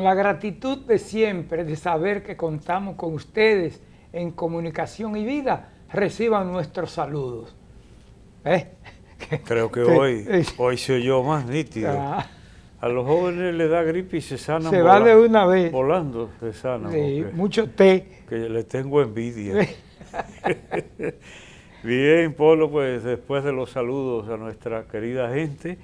con la gratitud de siempre, de saber que contamos con ustedes en Comunicación y Vida, reciban nuestros saludos. Creo que hoy se oyó más nítido. A los jóvenes les da gripe y se sanan se va de una vez. Volando se sanan. Sí, mucho té. Que les tengo envidia. Bien, Polo, pues después de los saludos a nuestra querida gente,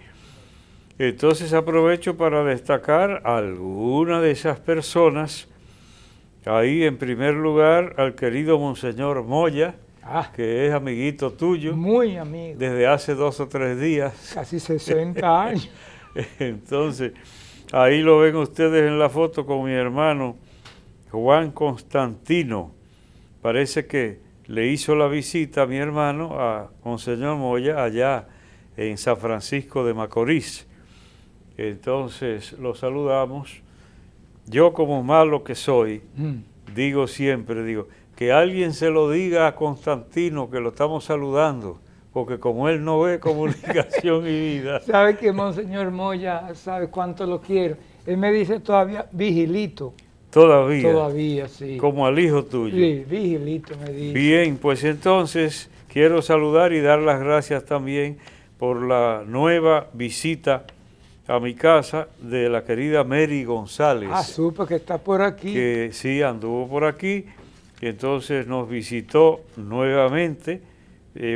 entonces aprovecho para destacar a alguna de esas personas. Ahí en primer lugar al querido Monseñor Moya, que es amiguito tuyo. Muy amigo. Desde hace 2 o 3 días. Casi 60 años. Entonces, ahí lo ven ustedes en la foto con mi hermano Juan Constantino. Parece que le hizo la visita a mi hermano, a Monseñor Moya, allá en San Francisco de Macorís. Entonces, lo saludamos. Yo, como malo que soy, digo siempre, que alguien se lo diga a Constantino que lo estamos saludando, porque como él no ve Comunicación y Vida. Sabe que Monseñor Moya sabe cuánto lo quiero. Él me dice todavía Vigilito. Todavía. Todavía, sí. Como al hijo tuyo. Sí, Vigilito me dice. Bien, pues entonces quiero saludar y dar las gracias también por la nueva visita a mi casa de la querida Mary González. Supe que está por aquí. Que sí, anduvo por aquí y entonces nos visitó nuevamente.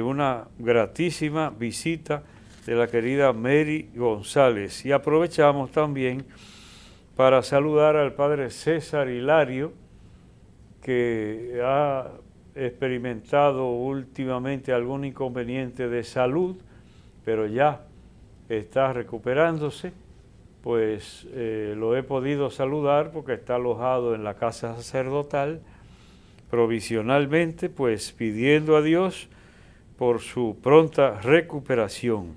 Una gratísima visita de la querida Mary González. Y aprovechamos también para saludar al padre César Hilario, que ha experimentado últimamente algún inconveniente de salud, pero ya está recuperándose. Pues lo he podido saludar porque está alojado en la casa sacerdotal provisionalmente, pues pidiendo a Dios por su pronta recuperación.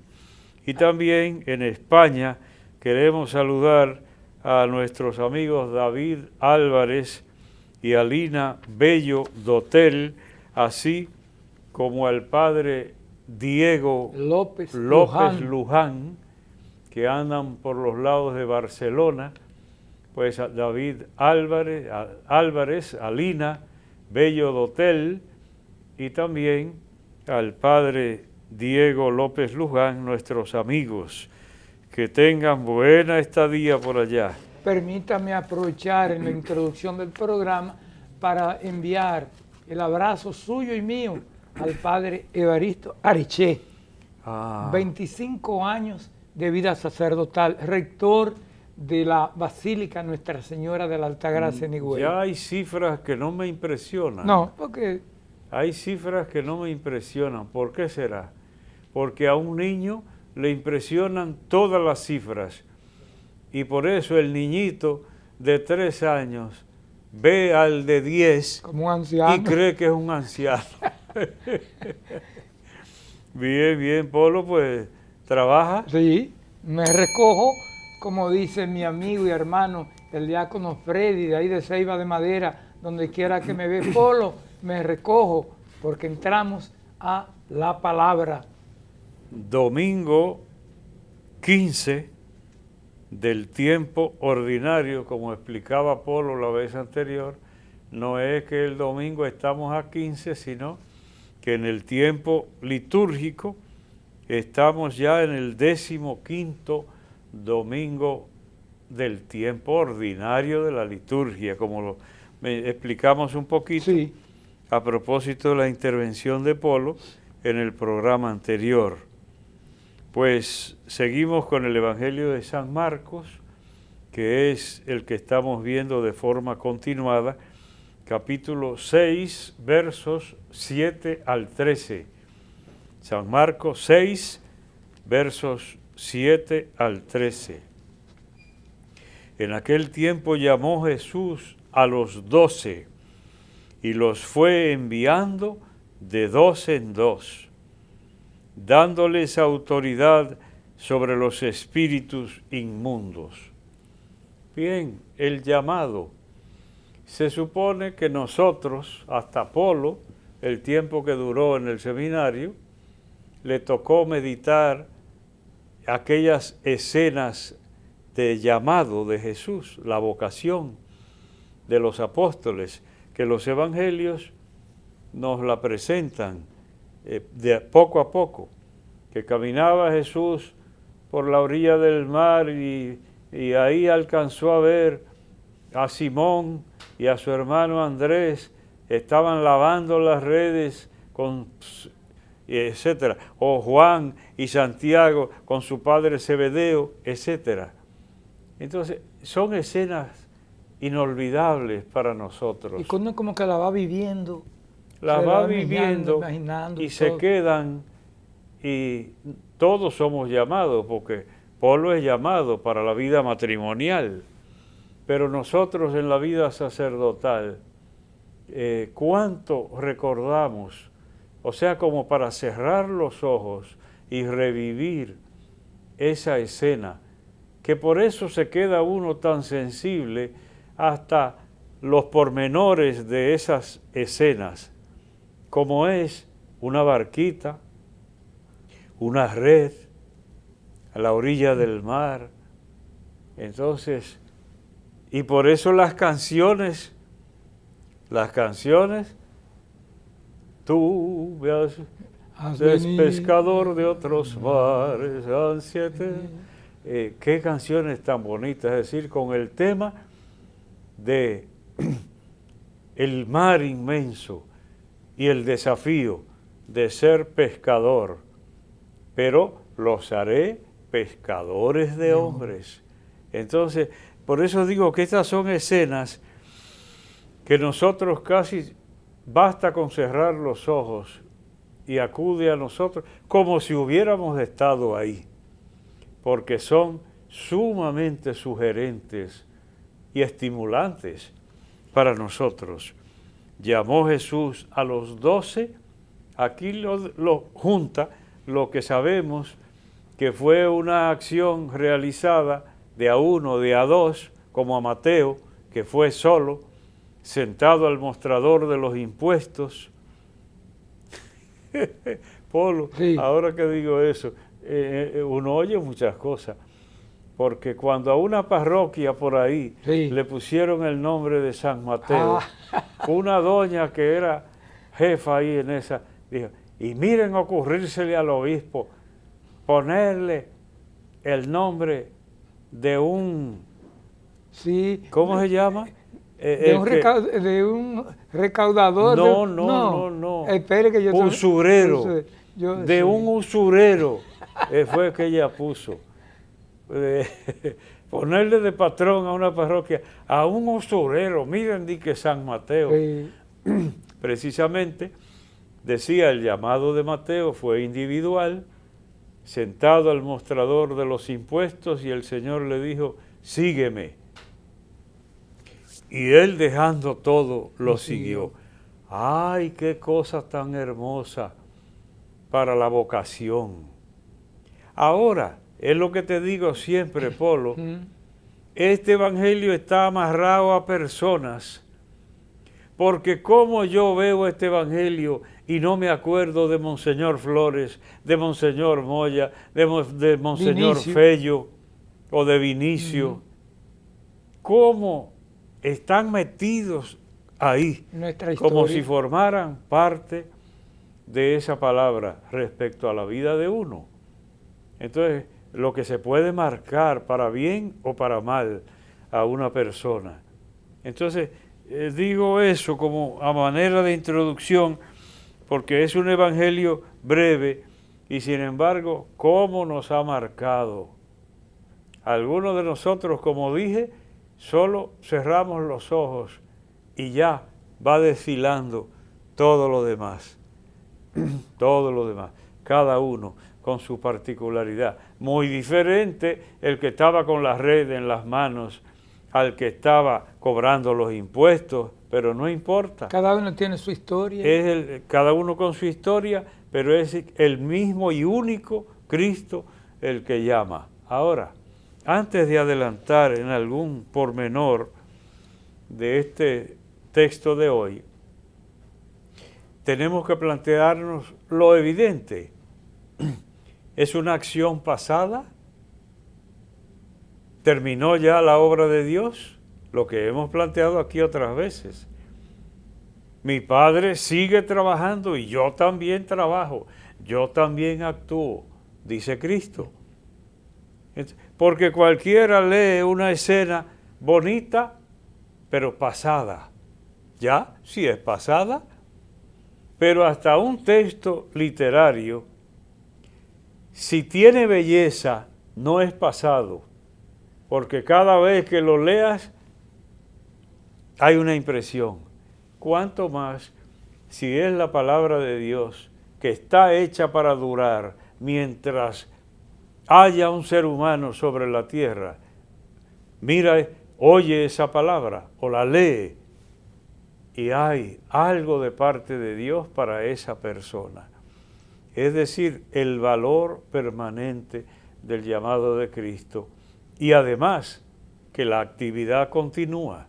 Y también en España queremos saludar a nuestros amigos David Álvarez y Alina Bello Dotel, así como al padre Diego López Luján, que andan por los lados de Barcelona. Pues a David Álvarez, Alina Bello Dotel y también al padre Diego López Luján, nuestros amigos. Que tengan buena estadía por allá. Permítame aprovechar en la introducción del programa para enviar el abrazo suyo y mío al padre Evaristo Areché. 25 años de vida sacerdotal, rector de la Basílica Nuestra Señora de la Altagracia en Higüey. Ya hay cifras que no me impresionan. No, porque... Hay cifras que no me impresionan. ¿Por qué será? Porque a un niño le impresionan todas las cifras. Y por eso el niñito de 3 años ve al de 10 como un anciano y cree que es un anciano. Bien, bien, Polo, pues, ¿trabaja? Sí, me recojo, como dice mi amigo y hermano, el diácono Freddy, de ahí de Ceiba de Madera, donde quiera que me ve, Polo, me recojo, porque entramos a la palabra. Domingo 15 del tiempo ordinario, como explicaba Polo la vez anterior, no es que el domingo estamos a 15, sino que en el tiempo litúrgico estamos ya en el 15º domingo del tiempo ordinario de la liturgia, como lo explicamos un poquito. Sí. A propósito de la intervención de Polo en el programa anterior. Pues seguimos con el Evangelio de San Marcos, que es el que estamos viendo de forma continuada, capítulo 6, versos 7 al 13. San Marcos 6, versos 7 al 13. En aquel tiempo llamó Jesús a los 12 y los fue enviando de 2 en 2, dándoles autoridad sobre los espíritus inmundos. Bien, el llamado. Se supone que nosotros, hasta Polo, el tiempo que duró en el seminario, le tocó meditar aquellas escenas de llamado de Jesús, la vocación de los apóstoles, que los evangelios nos la presentan de poco a poco, que caminaba Jesús por la orilla del mar y ahí alcanzó a ver a Simón y a su hermano Andrés, estaban lavando las redes etcétera, o Juan y Santiago con su padre Zebedeo, etcétera. Entonces, son escenas inolvidables para nosotros. Y cuando como que la va viviendo. La va viviendo imaginando y todo. se quedan, y todos somos llamados, porque Polo es llamado para la vida matrimonial, pero nosotros en la vida sacerdotal, ¿cuánto recordamos? O sea, como para cerrar los ojos y revivir esa escena, que por eso se queda uno tan sensible hasta los pormenores de esas escenas, como es una barquita, una red a la orilla del mar. Entonces, y por eso las canciones, tú veas, es pescador de otros mares, ansiete. Qué canciones tan bonitas, es decir, con el tema de el mar inmenso y el desafío de ser pescador, pero los haré pescadores de hombres. Entonces, por eso digo que estas son escenas que nosotros casi basta con cerrar los ojos y acude a nosotros como si hubiéramos estado ahí, porque son sumamente sugerentes y estimulantes para nosotros. Llamó Jesús a los 12, aquí lo junta lo que sabemos que fue una acción realizada de a uno, de a dos, como a Mateo, que fue solo, sentado al mostrador de los impuestos. Polo, sí. Ahora que digo eso, uno oye muchas cosas, porque cuando a una parroquia por ahí sí. le pusieron el nombre de San Mateo, una doña que era jefa ahí en esa, dijo, y miren ocurrírsele al obispo, ponerle el nombre de un, sí. ¿cómo se llama? De un recaudador. No. Espere que yo usurero. De un usurero fue que ella puso. Ponerle de patrón a una parroquia a un usurero. Miren, di que San Mateo. Sí. Precisamente, decía, el llamado de Mateo fue individual, sentado al mostrador de los impuestos, y el Señor le dijo, sígueme. Y él, dejando todo, lo siguió. ¡Ay, qué cosa tan hermosa para la vocación! Ahora, es lo que te digo siempre, Polo, este evangelio está amarrado a personas, porque como yo veo este evangelio y no me acuerdo de Monseñor Flores, de Monseñor Moya, de Monseñor Fello o de Vinicio, ¿cómo están metidos ahí, como si formaran parte de esa palabra respecto a la vida de uno? Entonces, lo que se puede marcar para bien o para mal a una persona. Entonces, digo eso como a manera de introducción, porque es un evangelio breve y sin embargo, ¿cómo nos ha marcado? Algunos de nosotros, como dije, solo cerramos los ojos y ya va desfilando todo lo demás. Todo lo demás. Cada uno con su particularidad. Muy diferente el que estaba con la red en las manos al que estaba cobrando los impuestos, pero no importa. Cada uno tiene su historia. Cada uno con su historia, pero es el mismo y único Cristo el que llama. Ahora, antes de adelantar en algún pormenor de este texto de hoy, tenemos que plantearnos lo evidente. ¿Es una acción pasada? ¿Terminó ya la obra de Dios? Lo que hemos planteado aquí otras veces. Mi Padre sigue trabajando y yo también trabajo, yo también actúo, dice Cristo. Porque cualquiera lee una escena bonita, pero pasada. Ya, sí es pasada, pero hasta un texto literario, si tiene belleza, no es pasado, porque cada vez que lo leas hay una impresión. Cuánto más si es la palabra de Dios que está hecha para durar mientras haya un ser humano sobre la tierra. Mira, oye esa palabra o la lee y hay algo de parte de Dios para esa persona. Es decir, el valor permanente del llamado de Cristo y además que la actividad continúa,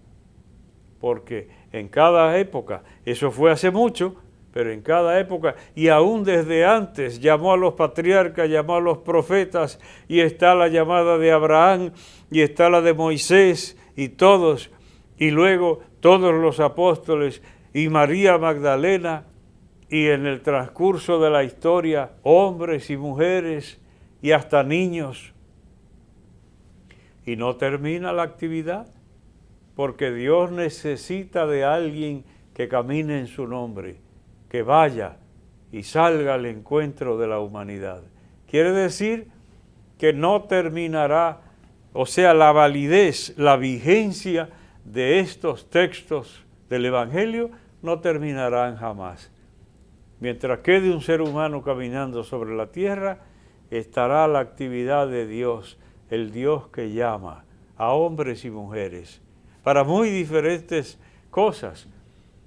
porque en cada época, eso fue hace mucho, pero en cada época, y aún desde antes, llamó a los patriarcas, llamó a los profetas, y está la llamada de Abraham, y está la de Moisés, y todos, y luego todos los apóstoles, y María Magdalena, y en el transcurso de la historia, hombres y mujeres, y hasta niños. Y no termina la actividad, porque Dios necesita de alguien que camine en su nombre, que vaya y salga al encuentro de la humanidad. Quiere decir que no terminará, o sea, la validez, la vigencia de estos textos del Evangelio no terminarán jamás. Mientras quede un ser humano caminando sobre la tierra, estará la actividad de Dios, el Dios que llama a hombres y mujeres para muy diferentes cosas,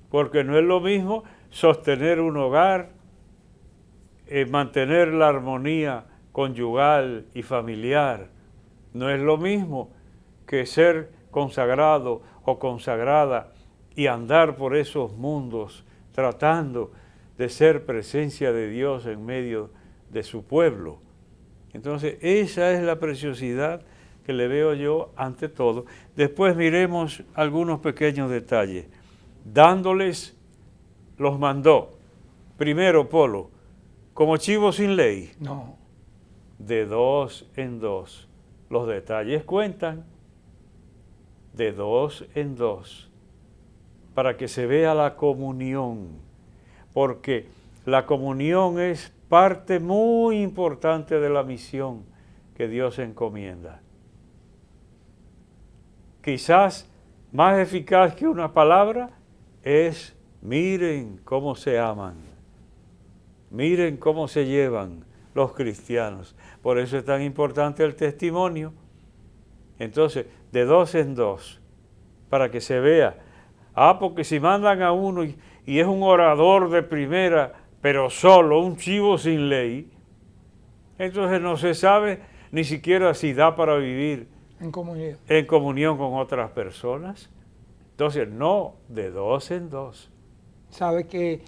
porque no es lo mismo sostener un hogar, mantener la armonía conyugal y familiar, no es lo mismo que ser consagrado o consagrada y andar por esos mundos tratando de ser presencia de Dios en medio de su pueblo. Entonces, esa es la preciosidad que le veo yo ante todo. Después miremos algunos pequeños detalles. Dándoles, los mandó. Primero, Polo, como chivo sin ley. No. De 2 en 2. Los detalles cuentan. De 2 en 2. Para que se vea la comunión. Porque la comunión es parte muy importante de la misión que Dios encomienda. Quizás más eficaz que una palabra es miren cómo se aman, miren cómo se llevan los cristianos. Por eso es tan importante el testimonio. Entonces, de 2 en 2, para que se vea. Porque si mandan a uno y es un orador de primera, pero solo, un chivo sin ley, entonces no se sabe ni siquiera si da para vivir en comunión con otras personas. Entonces, no, de 2 en 2. ¿Sabe que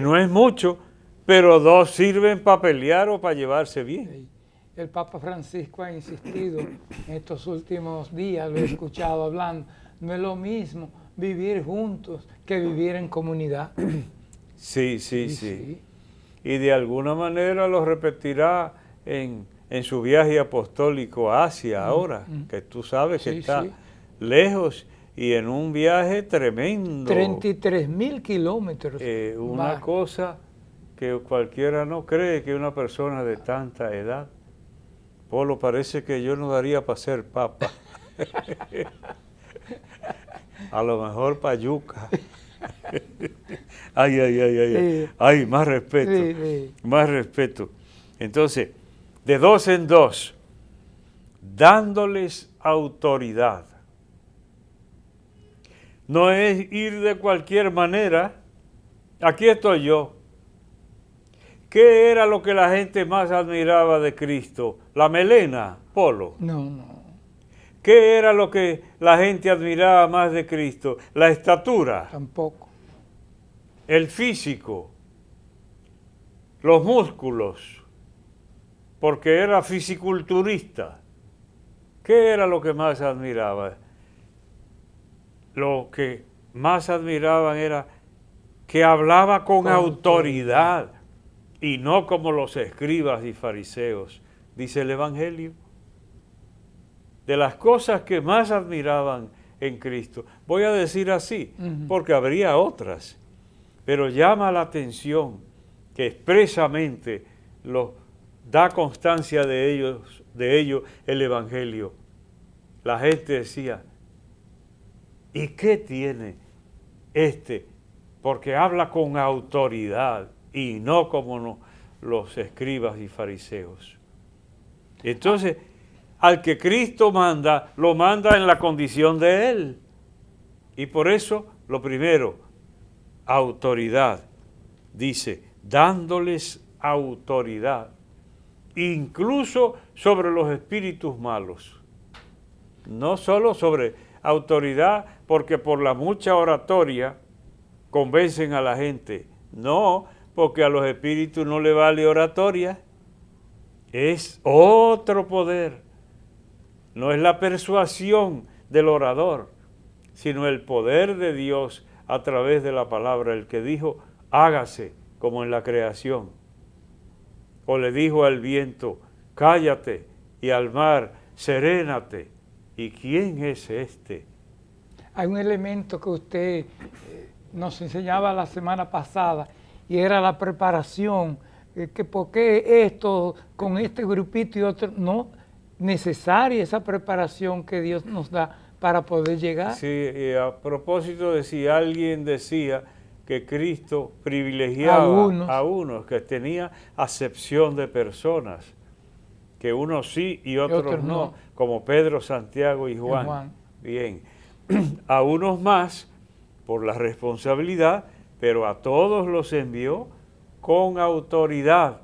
no es mucho, pero 2 sirven para pelear o para llevarse bien. El Papa Francisco ha insistido en estos últimos días, lo he escuchado hablando, no es lo mismo vivir juntos que vivir en comunidad. Sí. Y de alguna manera lo repetirá en su viaje apostólico a Asia ahora, que tú sabes que está lejos y en un viaje tremendo. 33,000 kilómetros. Una cosa que cualquiera no cree, que una persona de tanta edad. Polo, parece que yo no daría para ser papa. A lo mejor para yuca. Ay, más respeto, más respeto. Entonces, de 2 en 2, dándoles autoridad. No es ir de cualquier manera. Aquí estoy yo. ¿Qué era lo que la gente más admiraba de Cristo? ¿La melena, Polo? No. ¿Qué era lo que la gente admiraba más de Cristo? ¿La estatura? Tampoco. ¿El físico? ¿Los músculos? Porque era fisiculturista. ¿Qué era lo que más admiraba? Lo que más admiraban era que hablaba con autoridad y no como los escribas y fariseos, dice el Evangelio. De las cosas que más admiraban en Cristo, voy a decir así, porque habría otras, pero llama la atención que expresamente da constancia de ello el Evangelio. La gente decía, ¿y qué tiene este? Porque habla con autoridad y no como los escribas y fariseos. Entonces, al que Cristo manda, lo manda en la condición de Él. Y por eso, lo primero, autoridad. Dice, dándoles autoridad, incluso sobre los espíritus malos. No solo sobre autoridad, porque por la mucha oratoria convencen a la gente. No, porque a los espíritus no le vale oratoria. Es otro poder. No es la persuasión del orador, sino el poder de Dios a través de la palabra. El que dijo, hágase como en la creación. O le dijo al viento, cállate, y al mar, serénate. ¿Y quién es este? Hay un elemento que usted nos enseñaba la semana pasada, y era la preparación, que por qué esto con este grupito y otro, no necesaria esa preparación que Dios nos da para poder llegar. Sí, y a propósito de si alguien decía que Cristo privilegiaba a unos, que tenía acepción de personas, que unos sí y otros no, como Pedro, Santiago y Juan. Bien, a unos más por la responsabilidad, pero a todos los envió con autoridad,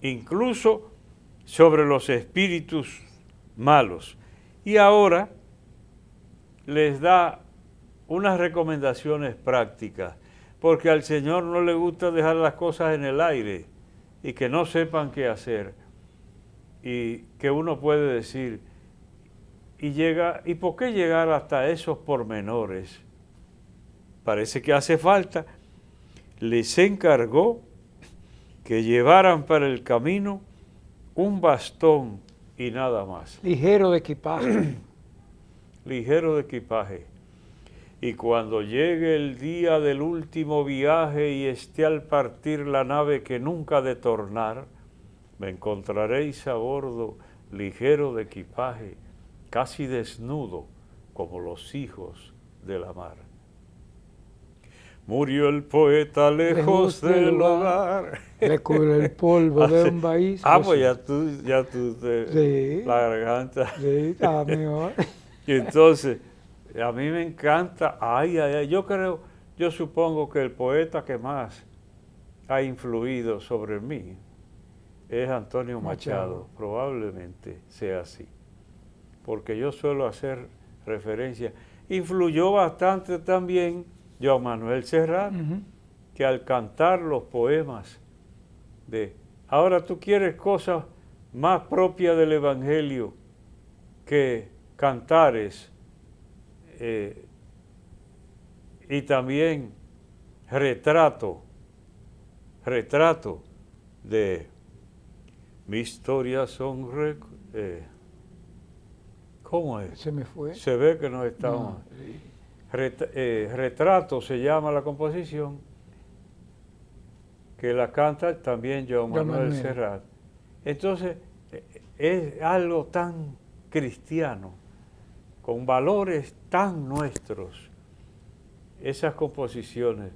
incluso sobre los espíritus malos. Y ahora les da unas recomendaciones prácticas, porque al Señor no le gusta dejar las cosas en el aire y que no sepan qué hacer. Y que uno puede decir, ¿y por qué llegar hasta esos pormenores? Parece que hace falta. Les encargó que llevaran para el camino un bastón y nada más. Ligero de equipaje. Ligero de equipaje. Y cuando llegue el día del último viaje y esté al partir la nave que nunca ha de tornar, me encontraréis a bordo ligero de equipaje, casi desnudo como los hijos de la mar. Murió el poeta lejos del hogar. Le cubre el polvo de un país. Pues ya tú sí, la garganta. Sí, está mejor. Y entonces, a mí me encanta, yo supongo que el poeta que más ha influido sobre mí es Antonio Machado. Probablemente sea así, porque yo suelo hacer referencia. Influyó bastante también Joan Manuel Serrat, que al cantar los poemas ahora tú quieres cosas más propias del Evangelio que cantares y también retrato de mi historia son ¿cómo es? Se me fue. Se ve que no estamos. No, sí. Retrato se llama la composición, que la canta también Joan Manuel Serrat. Entonces, es algo tan cristiano, con valores tan nuestros, esas composiciones.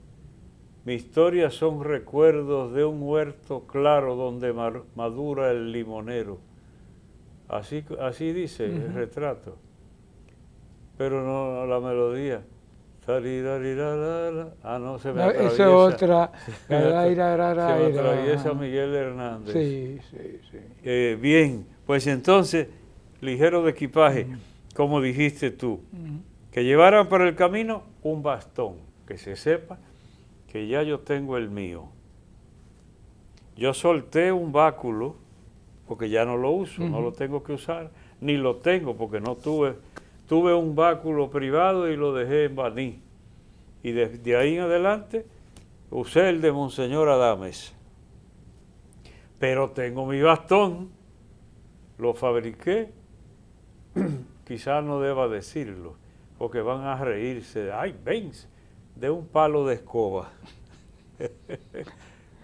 Mi historia son recuerdos de un huerto claro donde madura el limonero. Así dice el retrato. Pero no la melodía. No, se me atraviesa. Esa es otra. Se me atraviesa Miguel Hernández. Sí. Bien, pues entonces, ligero de equipaje, como dijiste tú, que llevaran para el camino un bastón, que se sepa que ya yo tengo el mío. Yo solté un báculo, porque ya no lo uso, no lo tengo que usar, ni lo tengo porque no tuve un báculo privado y lo dejé en Baní. Y de ahí en adelante usé el de Monseñor Adames. Pero tengo mi bastón, lo fabriqué, quizás no deba decirlo, porque van a reírse, ay, ven, de un palo de escoba.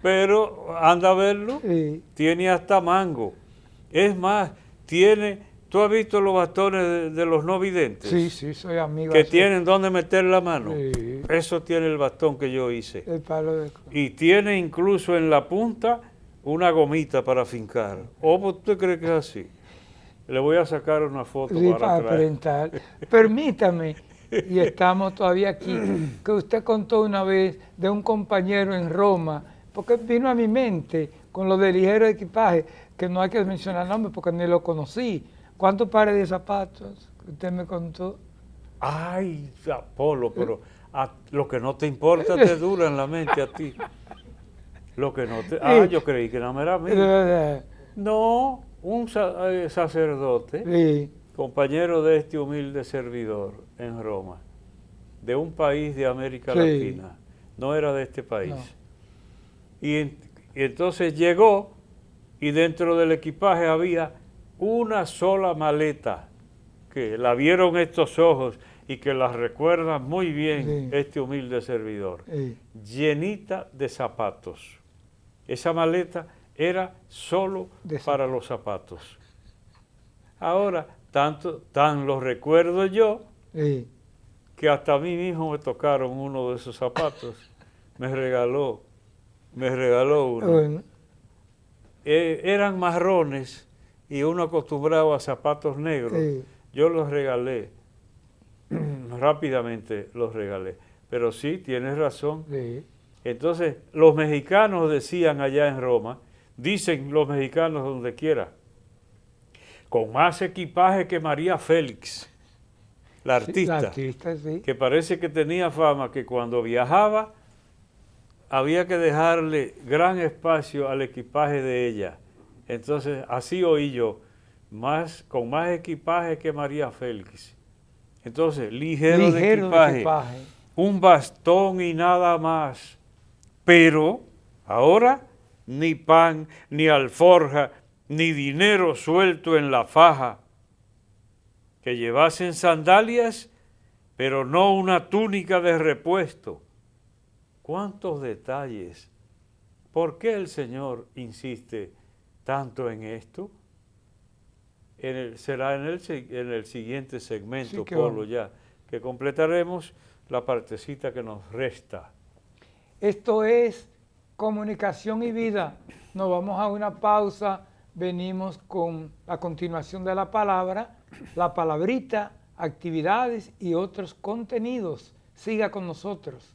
Pero anda a verlo, Sí. tiene hasta mango. Es más, ¿tú has visto los bastones de los no videntes? Sí, sí, soy amigo. Que así. tienen donde meter la mano. Sí. Eso tiene el bastón que yo hice. El palo de... Y tiene incluso en la punta una gomita para fincar. ¿O usted cree que es así? Le voy a sacar una foto Sí, para traer. aparentar. Permítame, y estamos todavía aquí, que usted contó una vez de un compañero en Roma, porque vino a mi mente con lo de ligero equipaje, que no hay que mencionar nombres porque ni lo conocí. ¿Cuántos pares de zapatos que usted me contó? Ay, Apolo, pero lo que no te importa te dura en la mente a ti. Lo que no te... yo creí que no era De mío. verdad. No, un sacerdote, Sí, compañero de este humilde servidor en Roma, de un país de América Sí. Latina, no era de este país. No. Y entonces llegó y dentro del equipaje había una sola maleta, que la vieron estos ojos y que la recuerdan muy bien Sí. este humilde servidor, sí. llenita de zapatos. Esa maleta era solo para los zapatos. Ahora, tan lo recuerdo yo, Sí. que hasta a mí mismo me tocaron uno de esos zapatos. Me regaló uno. Bueno, Eran marrones y uno acostumbrado a zapatos negros. sí. Yo los regalé, rápidamente los regalé. Pero sí, tienes razón. Sí. Entonces, los mexicanos decían allá en Roma, dicen los mexicanos donde quiera, con más equipaje que María Félix, la artista, La artista, sí. que parece que tenía fama que cuando viajaba había que dejarle gran espacio al equipaje de ella. Entonces, así oí yo, con más equipaje que María Félix. Entonces, ligero de equipaje, un bastón y nada más. Pero ahora ni pan, ni alforja, ni dinero suelto en la faja. Que llevasen sandalias, pero no una túnica de repuesto. ¿Cuántos detalles? ¿Por qué el Señor insiste tanto en esto? Será en el siguiente segmento, Sí, Polo, ya, que completaremos la partecita que nos resta. Esto es Comunicación y Vida. Nos vamos a una pausa. Venimos con la continuación de la palabra, la palabrita, actividades y otros contenidos. Siga con nosotros.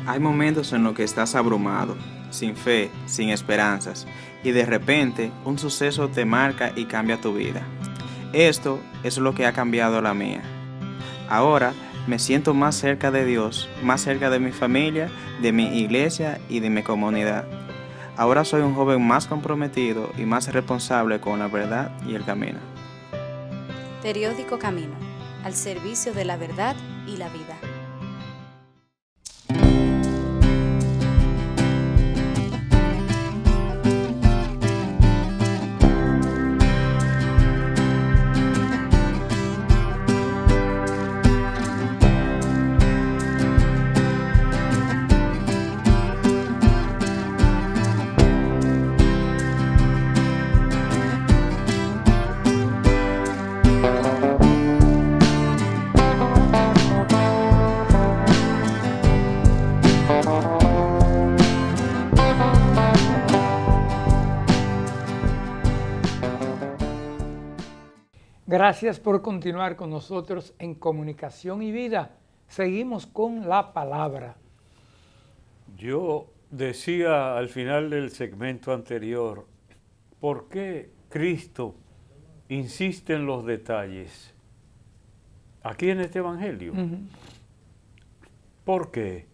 Hay momentos en los que estás abrumado, sin fe, sin esperanzas, y de repente un suceso te marca y cambia tu vida. Esto es lo que ha cambiado la mía. Ahora me siento más cerca de Dios, más cerca de mi familia, de mi iglesia y de mi comunidad. Ahora soy un joven más comprometido y más responsable con la verdad y el camino. Periódico Camino, al servicio de la verdad y la vida. Gracias por continuar con nosotros en Comunicación y Vida. Seguimos con la palabra. Yo decía al final del segmento anterior, ¿por qué Cristo insiste en los detalles aquí en este Evangelio? ¿Por qué?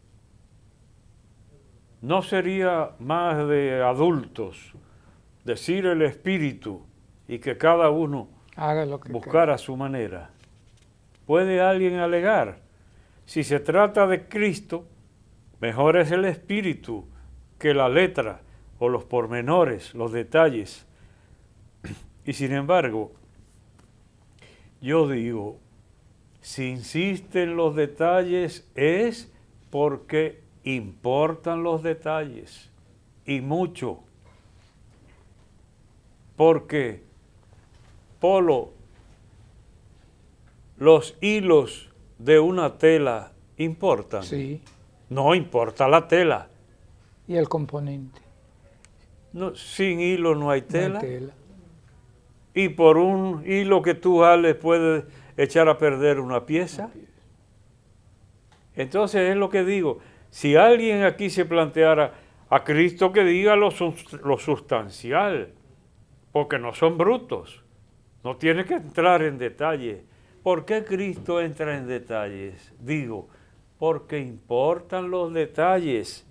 ¿No sería más de adultos decir el Espíritu y que cada uno Haga lo que buscar a su manera? ¿Puede alguien alegar? Si se trata de Cristo, mejor es el Espíritu que la letra o los pormenores, los detalles. Y sin embargo, yo digo, si insiste en los detalles es porque importan los detalles, y mucho. Porque, Polo, los hilos de una tela importan. Sí. No importa la tela. Y el componente. No, sin hilo no hay tela. No hay tela. Y por un hilo que tú jales puedes echar a perder una pieza. Entonces es lo que digo. Si alguien aquí se planteara a Cristo, que diga lo sustancial, porque no son brutos. No tiene que entrar en detalle. ¿Por qué Cristo entra en detalles? Digo, porque importan los detalles.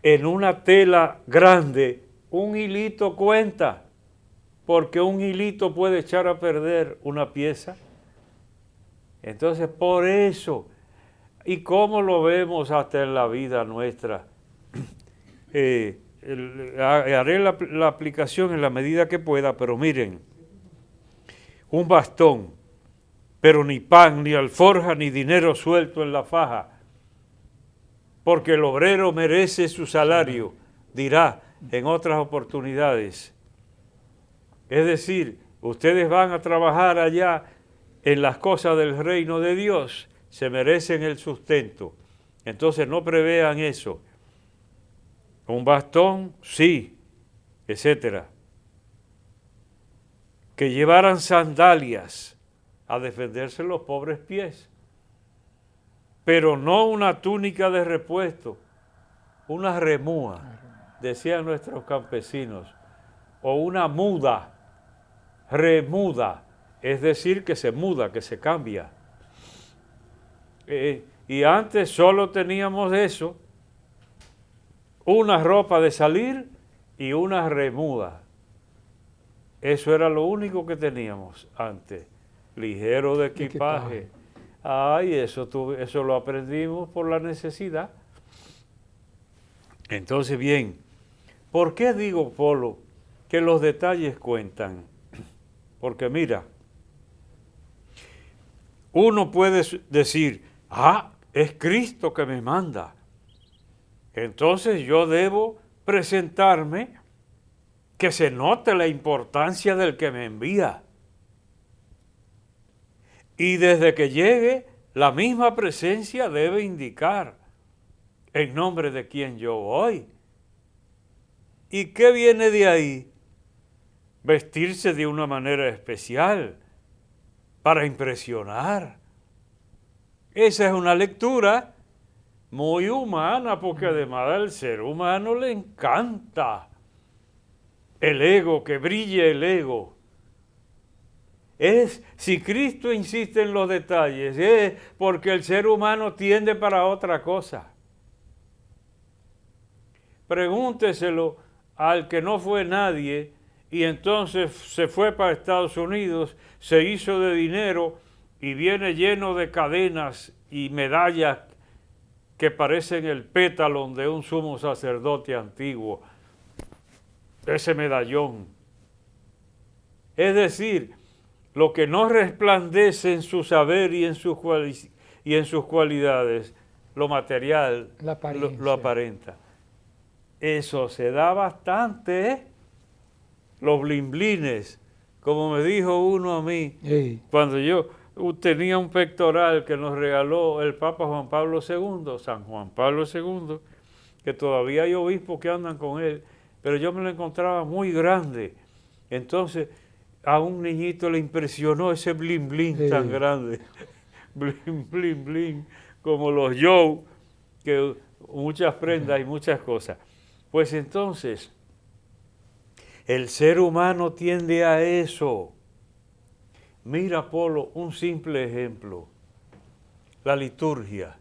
En una tela grande, un hilito cuenta, porque un hilito puede echar a perder una pieza. Entonces, por eso, y cómo lo vemos hasta en la vida nuestra, haré la aplicación en la medida que pueda, pero miren, un bastón, pero ni pan, ni alforja, ni dinero suelto en la faja, porque el obrero merece su salario, dirá en otras oportunidades. Es decir, ustedes van a trabajar allá en las cosas del reino de Dios, se merecen el sustento. Entonces no prevean eso. Un bastón, sí, etcétera. Que llevaran sandalias a defenderse los pobres pies, pero no una túnica de repuesto, una remúa, decían nuestros campesinos, o una muda, remuda, es decir, que se muda, que se cambia. Y antes solo teníamos eso, una ropa de salir y una remuda. Eso era lo único que teníamos antes, ligero de equipaje. Ay, eso lo aprendimos por la necesidad. Entonces, bien, ¿por qué digo, Polo, que los detalles cuentan? Porque mira, uno puede decir, es Cristo que me manda. Entonces yo debo presentarme, que se note la importancia del que me envía. Y desde que llegue, la misma presencia debe indicar en nombre de quién yo voy. ¿Y qué viene de ahí? Vestirse de una manera especial para impresionar. Esa es una lectura muy humana, porque además al ser humano le encanta el ego, que brille el ego. Si Cristo insiste en los detalles, es porque el ser humano tiende para otra cosa. Pregúnteselo al que no fue nadie y entonces se fue para Estados Unidos, se hizo de dinero y viene lleno de cadenas y medallas que parecen el pétalo de un sumo sacerdote antiguo, ese medallón. Es decir, lo que no resplandece en su saber y en sus cualidades, lo material lo aparenta. Eso se da bastante, ¿eh? Los blimblines, como me dijo uno a mí, cuando yo tenía un pectoral que nos regaló el Papa Juan Pablo II, San Juan Pablo II, que todavía hay obispos que andan con él, pero yo me lo encontraba muy grande. Entonces, a un niñito le impresionó ese bling bling tan grande, bling bling bling, como los Joe, que muchas prendas y muchas cosas. Pues entonces, el ser humano tiende a eso. Mira, Polo, un simple ejemplo, la liturgia,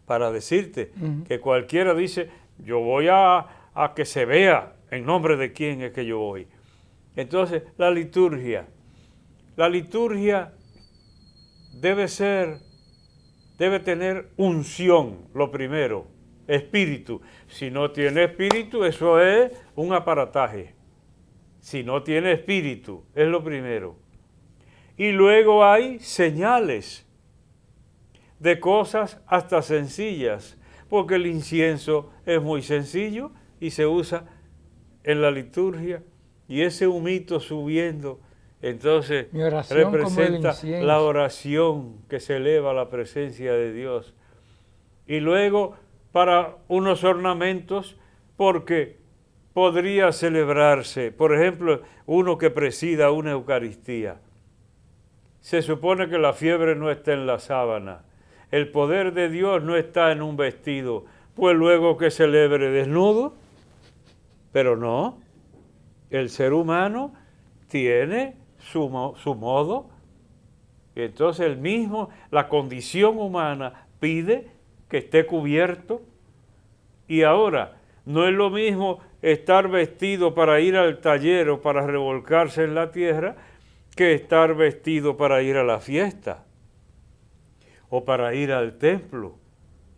para decirte que cualquiera dice, yo voy a que se vea en nombre de quién es que yo voy. Entonces, la liturgia debe tener unción, lo primero, espíritu. Si no tiene espíritu, eso es un aparataje. Si no tiene espíritu, es lo primero. Y luego hay señales de cosas hasta sencillas, porque el incienso es muy sencillo y se usa en la liturgia, y ese humito subiendo, entonces representa la oración que se eleva a la presencia de Dios. Y luego para unos ornamentos, porque podría celebrarse, por ejemplo, uno que presida una Eucaristía. Se supone que la fiebre no está en la sábana, el poder de Dios no está en un vestido, pues luego que celebre desnudo, pero no, el ser humano tiene su modo, y entonces la condición humana pide que esté cubierto, y ahora no es lo mismo estar vestido para ir al taller o para revolcarse en la tierra que estar vestido para ir a la fiesta o para ir al templo.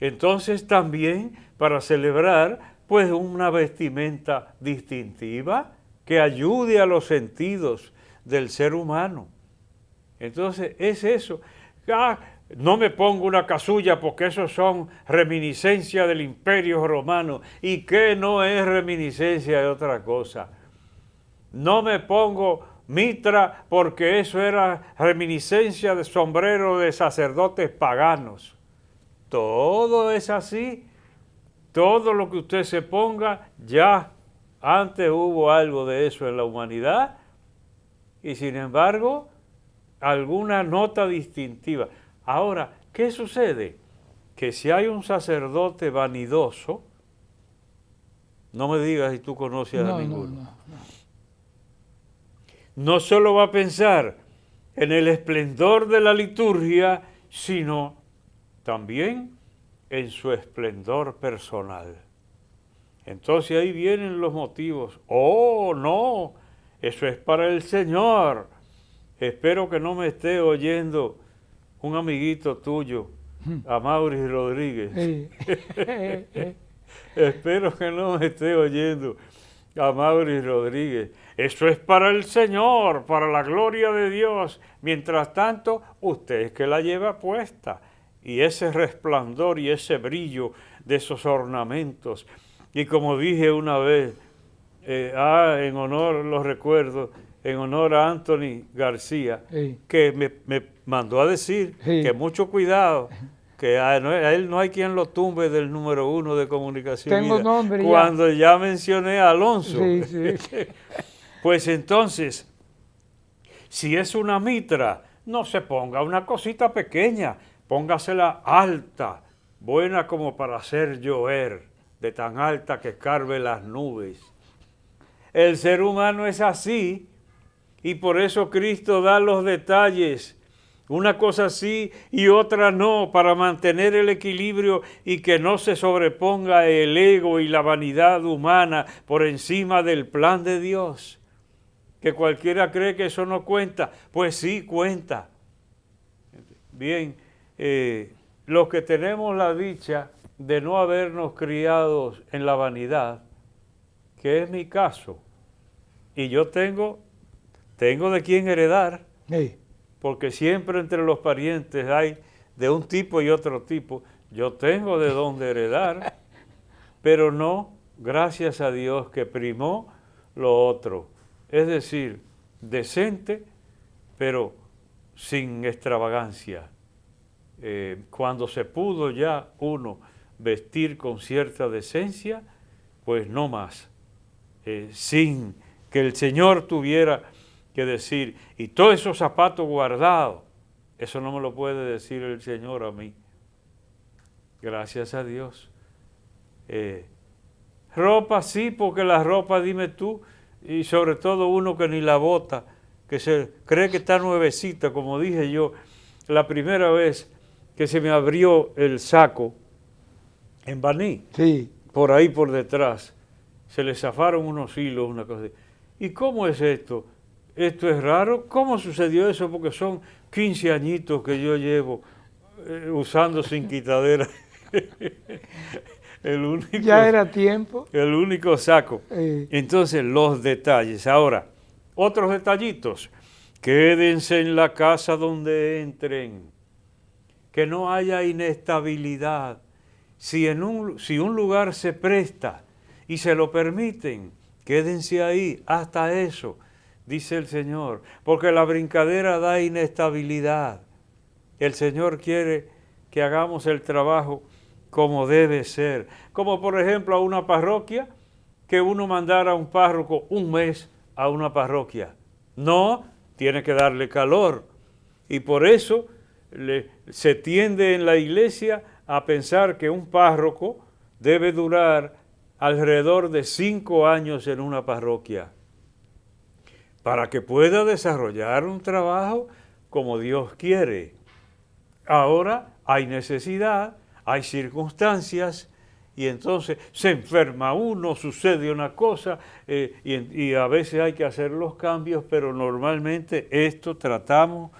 Entonces también para celebrar pues una vestimenta distintiva que ayude a los sentidos del ser humano. Entonces es eso. No me pongo una casulla porque eso son reminiscencias del Imperio Romano y que no es reminiscencia de otra cosa. No me pongo mitra porque eso era reminiscencia de sombrero de sacerdotes paganos. Todo es así. Todo lo que usted se ponga, ya antes hubo algo de eso en la humanidad y sin embargo alguna nota distintiva. Ahora, ¿qué sucede? Que si hay un sacerdote vanidoso, no me digas si tú conoces a ninguno. No solo va a pensar en el esplendor de la liturgia, sino también en su esplendor personal. Entonces ahí vienen los motivos. Oh, no, eso es para el Señor. Espero que no me esté oyendo un amiguito tuyo, Amaury Rodríguez. Espero que no me esté oyendo Amaury Rodríguez. Eso es para el Señor, para la gloria de Dios. Mientras tanto, usted es que la lleva puesta. Y ese resplandor y ese brillo de esos ornamentos. Y como dije una vez, en honor, los recuerdo, en honor a Anthony García, que me mandó a decir que mucho cuidado, que a él no hay quien lo tumbe del número 1 de Comunicación Tengo Vida. nombre Cuando ya mencioné a Alonso. Sí. Pues entonces, si es una mitra, no se ponga una cosita pequeña, póngasela alta, buena como para hacer llover, de tan alta que escarbe las nubes. El ser humano es así, y por eso Cristo da los detalles, una cosa sí y otra no, para mantener el equilibrio y que no se sobreponga el ego y la vanidad humana por encima del plan de Dios. Que cualquiera cree que eso no cuenta, pues sí cuenta. Bien, los que tenemos la dicha de no habernos criado en la vanidad, que es mi caso, y yo tengo de quién heredar, porque siempre entre los parientes hay de un tipo y otro tipo, yo tengo de dónde heredar, pero no, gracias a Dios que primó lo otro, es decir, decente, pero sin extravagancia. Cuando se pudo ya uno vestir con cierta decencia, pues no más, sin que el Señor tuviera que decir, y todos esos zapatos guardados, eso no me lo puede decir el Señor a mí. Gracias a Dios. Ropa sí, porque la ropa, dime tú, y sobre todo uno que ni la bota, que se cree que está nuevecita, como dije yo, la primera vez que se me abrió el saco en Baní, Sí. por ahí por detrás, se le zafaron unos hilos, una cosa así. ¿Y cómo es esto? Esto es raro. ¿Cómo sucedió eso? Porque son 15 añitos que yo llevo usando sin quitadera. Ya era tiempo. El único saco. Entonces, los detalles. Ahora, otros detallitos. Quédense en la casa donde entren. Que no haya inestabilidad. Si un lugar se presta y se lo permiten, quédense ahí, hasta eso, dice el Señor. Porque la brincadera da inestabilidad. El Señor quiere que hagamos el trabajo como debe ser. Como por ejemplo a una parroquia, que uno mandara a un párroco un mes a una parroquia. No, tiene que darle calor. Y por eso se tiende en la iglesia a pensar que un párroco debe durar alrededor de 5 años en una parroquia, para que pueda desarrollar un trabajo como Dios quiere. Ahora hay necesidad, hay circunstancias, y entonces se enferma uno, sucede una cosa, y a veces hay que hacer los cambios, pero normalmente esto tratamos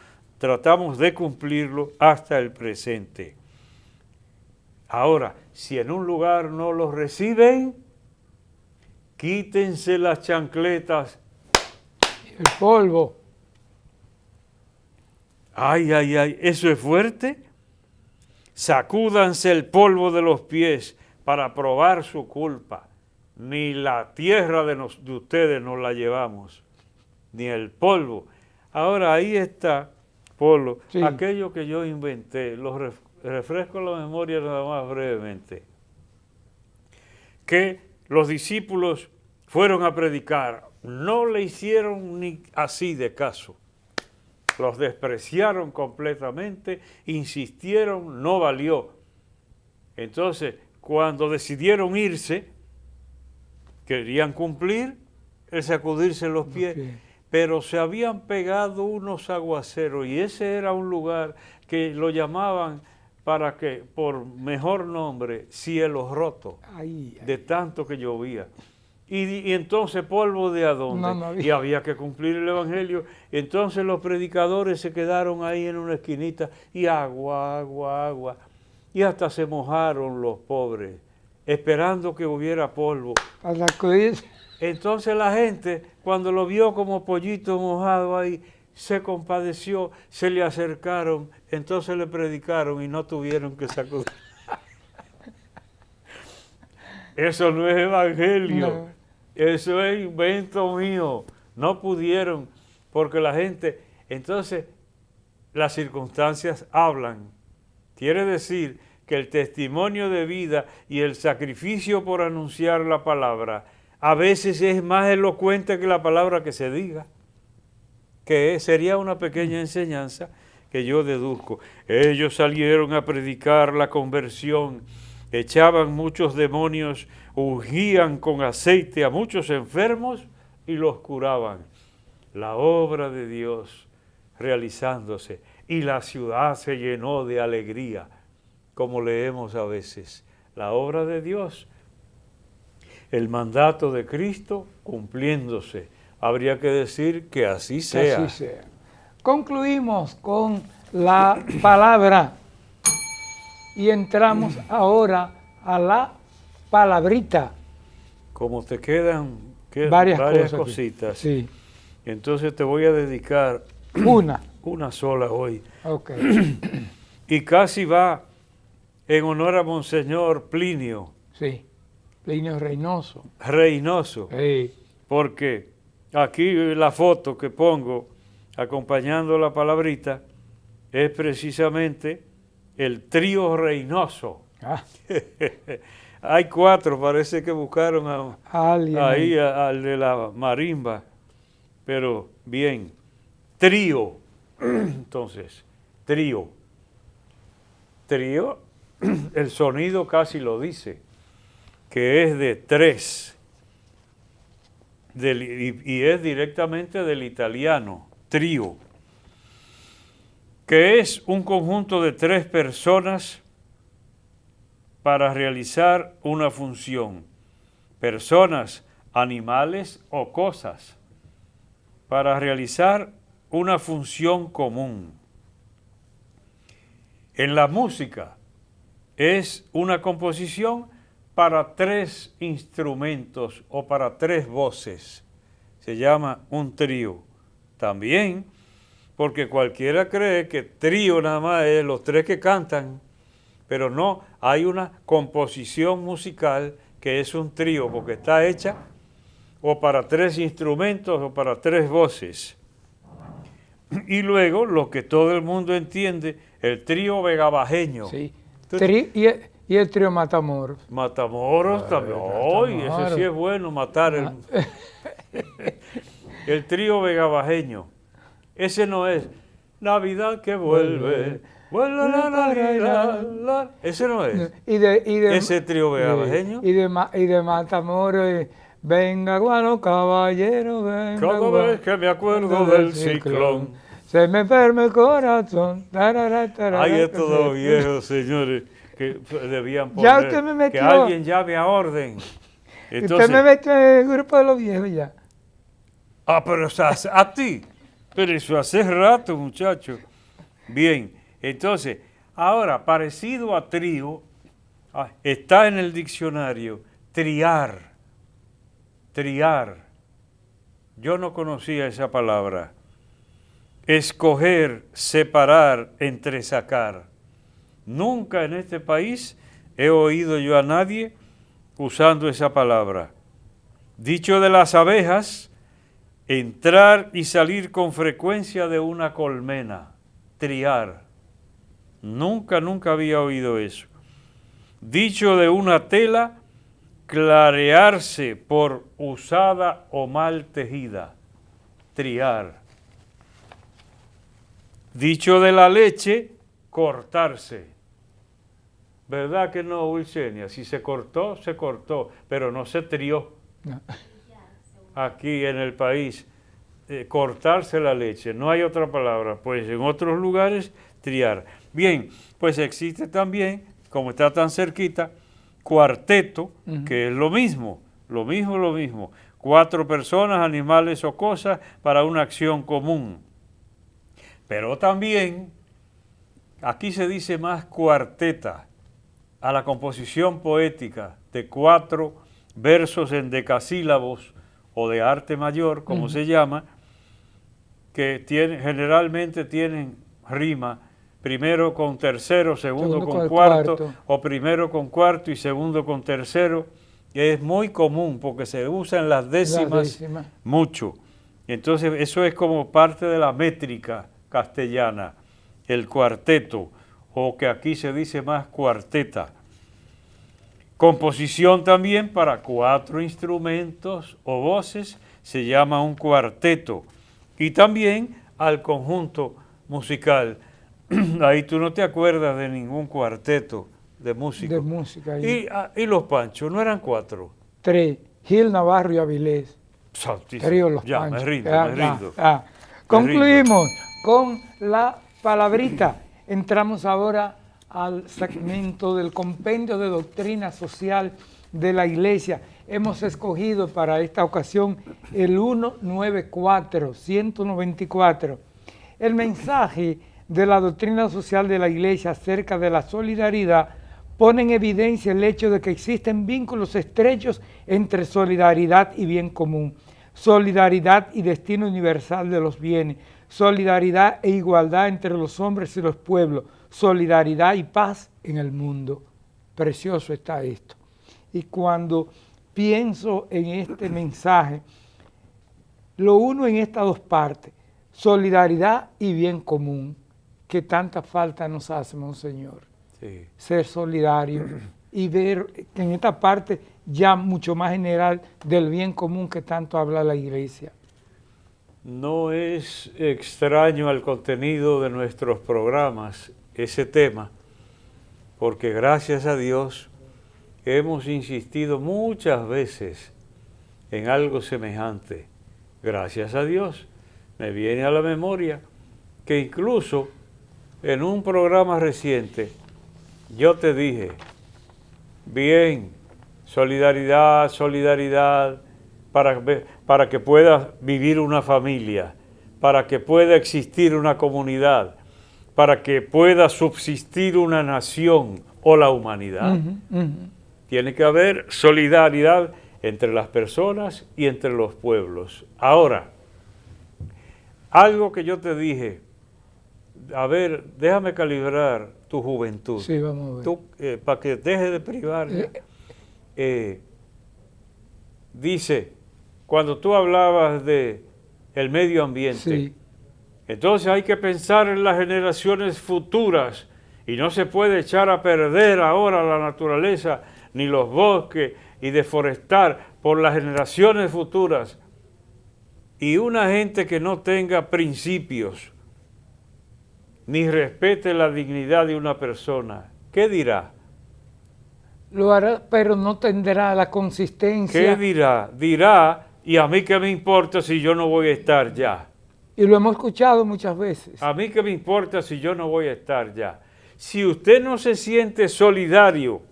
de cumplirlo hasta el presente. Ahora, si en un lugar no los reciben, quítense las chancletas. El polvo. Ay, ay, ay, ¿eso es fuerte? Sacúdanse el polvo de los pies para probar su culpa. Ni la tierra de ustedes nos la llevamos, ni el polvo. Ahora ahí está, Polo, sí, aquello que yo inventé, refresco la memoria nada más brevemente, que los discípulos fueron a predicar, no le hicieron ni así de caso, los despreciaron completamente, insistieron, no valió. Entonces, cuando decidieron irse, querían cumplir el sacudirse los pies, pero se habían pegado unos aguaceros y ese era un lugar que lo llamaban, para que, por mejor nombre, cielo roto, de tanto que llovía. Y entonces polvo de adonde, no había. Y había que cumplir el evangelio. Entonces los predicadores se quedaron ahí en una esquinita y agua. Y hasta se mojaron los pobres, esperando que hubiera polvo. Entonces la gente, cuando lo vio como pollito mojado ahí, se compadeció, se le acercaron, entonces le predicaron y no tuvieron que sacudir. Eso no es evangelio, no. Eso es invento mío. No pudieron, porque la gente, entonces las circunstancias hablan. Quiere decir que el testimonio de vida y el sacrificio por anunciar la palabra a veces es más elocuente que la palabra que se diga. Que sería una pequeña enseñanza que yo deduzco. Ellos salieron a predicar la conversión, echaban muchos demonios, ungían con aceite a muchos enfermos y los curaban. La obra de Dios realizándose y la ciudad se llenó de alegría, como leemos a veces. La obra de Dios, el mandato de Cristo cumpliéndose. Habría que decir que así sea. Que así sea. Concluimos con la palabra y entramos ahora a la palabrita. Como te quedan varias cositas, sí. Entonces te voy a dedicar una sola hoy. Okay. Y casi va en honor a Monseñor Plinio. Sí, Plinio Reynoso. Sí. Porque aquí la foto que pongo acompañando la palabrita es precisamente el trío Reynoso. Hay 4, parece que buscaron ahí al de la marimba, Pero bien, trío. Entonces, trío. Trío, el sonido casi lo dice, que es de tres. Y es directamente del italiano, trío, que es un conjunto de tres personas para realizar una función. Personas, animales o cosas, para realizar una función común. En la música es una composición para tres instrumentos o para tres voces. Se llama un trío. También porque cualquiera cree que trío nada más es los tres que cantan, pero no, hay una composición musical que es un trío porque está hecha o para tres instrumentos o para tres voces. Y luego lo que todo el mundo entiende, el trío vegabajeño. Sí. Y el trío Matamoros. Matamoros también. ¡Ay! Ese sí es bueno, matar el trío vegabajeño. Ese no es Navidad que vuelve. Vuelve la Navidad. Ese no es. Ese trío vegabajeño. Y de Matamoros. Venga, guano, caballero, venga. Cada vez que me acuerdo del ciclón. Se me enferma el corazón. Hay estos dos viejos, señores, que debían poner ya usted me metió, que alguien llame a orden. usted Entonces, me metió en el grupo de los viejos ya. Pero o sea, a ti. Pero eso hace rato, muchacho. Bien, entonces, ahora, parecido a trío, está en el diccionario triar. Triar. Yo no conocía esa palabra. Escoger, separar, entresacar. Nunca en este país he oído yo a nadie usando esa palabra. Dicho de las abejas, entrar y salir con frecuencia de una colmena. Triar. Nunca había oído eso. Dicho de una tela, clarearse por usada o mal tejida. Triar. Dicho de la leche, cortarse. ¿Verdad que no, Wilsenia? Si se cortó, pero no se trió. No. Aquí en el país, cortarse la leche, no hay otra palabra. Pues en otros lugares, triar. Bien, pues existe también, como está tan cerquita, cuarteto, que es lo mismo. 4 personas, animales o cosas para una acción común. Pero también, aquí se dice más cuarteta, a la composición poética de 4 versos en decasílabos o de arte mayor, como se llama, que generalmente tienen rima, primero con tercero, segundo con cuarto, o primero con cuarto y segundo con tercero. Es muy común porque se usan las décimas mucho. Entonces eso es como parte de la métrica castellana, el cuarteto, o que aquí se dice más cuarteta. Composición también para 4 instrumentos o voces se llama un cuarteto. Y también al conjunto musical. Ahí tú no te acuerdas de ningún cuarteto de música. De música. Y los Panchos, ¿no eran 4? 3, Gil, Navarro y Avilés. Trío Los Panchos. Me rindo. Concluimos con la palabrita. Entramos ahora al segmento del compendio de doctrina social de la Iglesia. Hemos escogido para esta ocasión el 194. El mensaje de la doctrina social de la Iglesia acerca de la solidaridad pone en evidencia el hecho de que existen vínculos estrechos entre solidaridad y bien común, solidaridad y destino universal de los bienes, solidaridad e igualdad entre los hombres y los pueblos, solidaridad y paz en el mundo. Precioso está esto. Y cuando pienso en este mensaje, lo uno en estas dos partes, solidaridad y bien común, que tanta falta nos hace, Monseñor. Sí. Ser solidario y ver que en esta parte ya mucho más general del bien común que tanto habla la Iglesia. No es extraño al contenido de nuestros programas ese tema, porque gracias a Dios hemos insistido muchas veces en algo semejante. Gracias a Dios, me viene a la memoria que incluso en un programa reciente yo te dije, bien, solidaridad, solidaridad, para que pueda vivir una familia, para que pueda existir una comunidad, para que pueda subsistir una nación o la humanidad. Tiene que haber solidaridad entre las personas y entre los pueblos. Ahora, algo que yo te dije, a ver, déjame calibrar tu juventud. Sí, vamos a ver. Para que deje de privar. Dice, cuando tú hablabas de el medio ambiente, Sí. entonces hay que pensar en las generaciones futuras y no se puede echar a perder ahora la naturaleza ni los bosques y deforestar por las generaciones futuras. Y una gente que no tenga principios ni respete la dignidad de una persona, ¿qué dirá? Lo hará, pero no tendrá la consistencia. ¿Qué dirá? Dirá, ¿y a mí qué me importa si yo no voy a estar ya? Y lo hemos escuchado muchas veces. ¿A mí qué me importa si yo no voy a estar ya? Si usted no se siente solidario,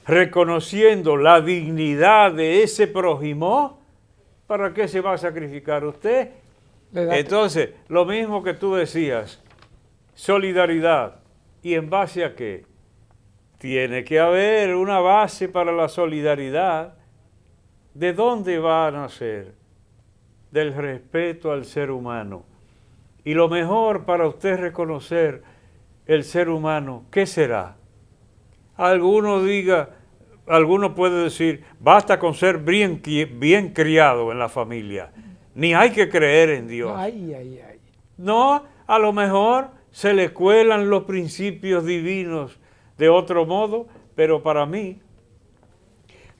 reconociendo la dignidad de ese prójimo, ¿para qué se va a sacrificar usted? Entonces, lo mismo que tú decías, solidaridad. ¿Y en base a qué? Tiene que haber una base para la solidaridad. ¿De dónde va a nacer? Del respeto al ser humano. Y lo mejor para usted reconocer el ser humano, ¿qué será? Alguno puede decir, basta con ser bien criado en la familia. Ni hay que creer en Dios. Ay. No, a lo mejor se le cuelan los principios divinos de otro modo, pero para mí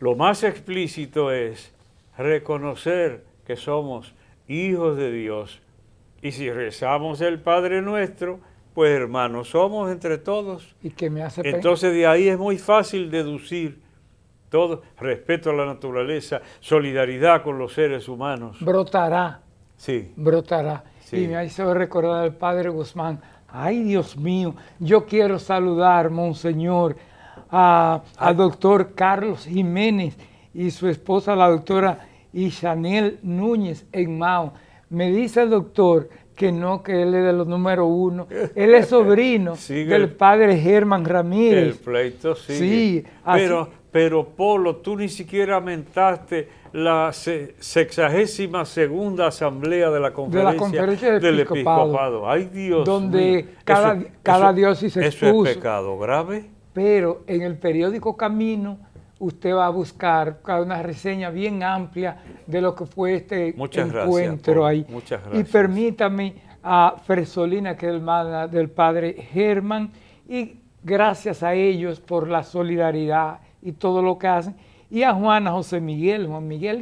lo más explícito es reconocer que somos hijos de Dios. Y si rezamos el Padre Nuestro, pues hermanos somos entre todos. Y que me hace Entonces de ahí es muy fácil deducir todo, respeto a la naturaleza, solidaridad con los seres humanos. brotará. Sí. Brotará. Sí. Y me hizo recordar al Padre Guzmán. Ay, Dios mío, yo quiero saludar, Monseñor, al doctor Carlos Jiménez y su esposa, la doctora Ishanel Núñez en Mao. Me dice el doctor que no, que él es de los número 1. Él es sobrino del padre Germán Ramírez. El pleito sigue. Sí. Pero Polo, tú ni siquiera mentaste la 62ª asamblea de la conferencia del episcopado. Ay, Dios donde mío. cada diócesis expuso. ¿Eso es pecado grave? Pero en el periódico Camino usted va a buscar una reseña bien amplia de lo que fue este encuentro ahí. Muchas gracias. Y permítame a Fresolina, que es hermana del padre Germán, y gracias a ellos por la solidaridad y todo lo que hacen, y a Juan José Miguel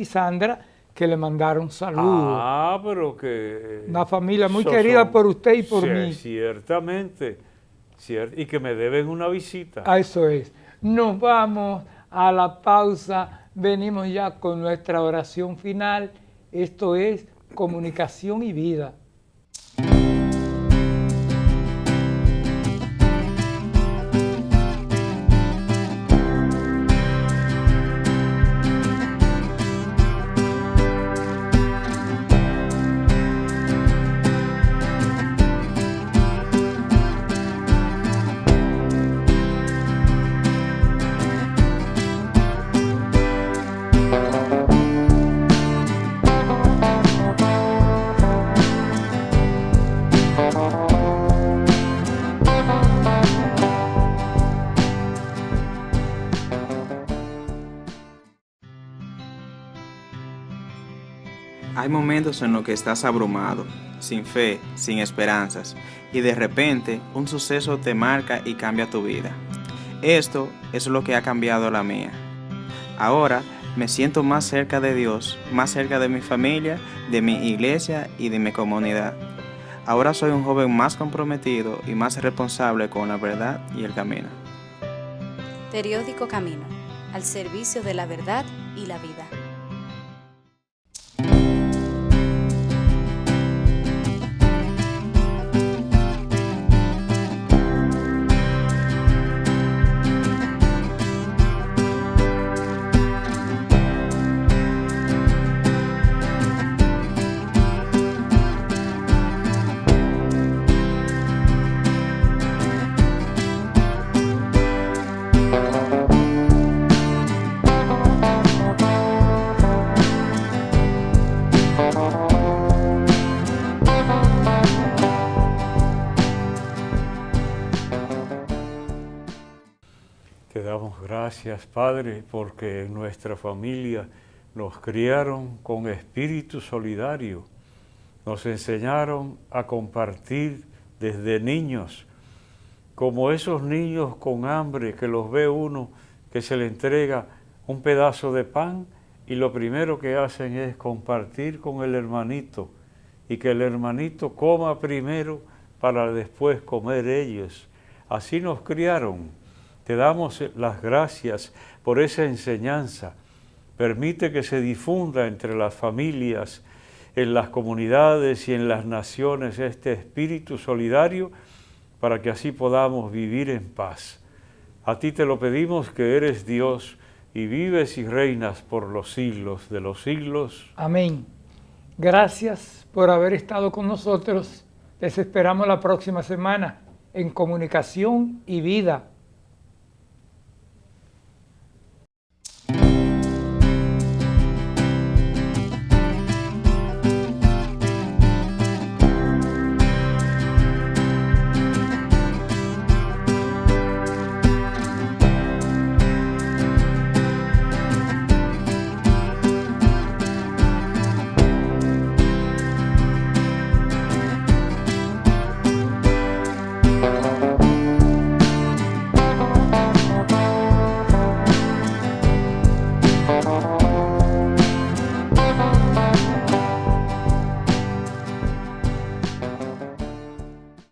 y Sandra, que le mandaron saludos. Ah, pero que... Una familia muy querida por usted y por mí. Ciertamente, y que me deben una visita. Eso es. Nos vamos a la pausa, venimos ya con nuestra oración final. Esto es Comunicación y Vida. Hay momentos en los que estás abrumado, sin fe, sin esperanzas, y de repente un suceso te marca y cambia tu vida. Esto es lo que ha cambiado la mía. Ahora me siento más cerca de Dios, más cerca de mi familia, de mi iglesia y de mi comunidad. Ahora soy un joven más comprometido y más responsable con la verdad y el camino. Periódico Camino, al servicio de la verdad y la vida. Te damos gracias, Padre, porque en nuestra familia nos criaron con espíritu solidario, nos enseñaron a compartir desde niños, como esos niños con hambre que los ve uno, que se le entrega un pedazo de pan y lo primero que hacen es compartir con el hermanito y que el hermanito coma primero para después comer ellos. Así nos criaron. Te damos las gracias por esa enseñanza. Permite que se difunda entre las familias, en las comunidades y en las naciones este espíritu solidario para que así podamos vivir en paz. A ti te lo pedimos, que eres Dios y vives y reinas por los siglos de los siglos. Amén. Gracias por haber estado con nosotros. Les esperamos la próxima semana en Comunicación y Vida,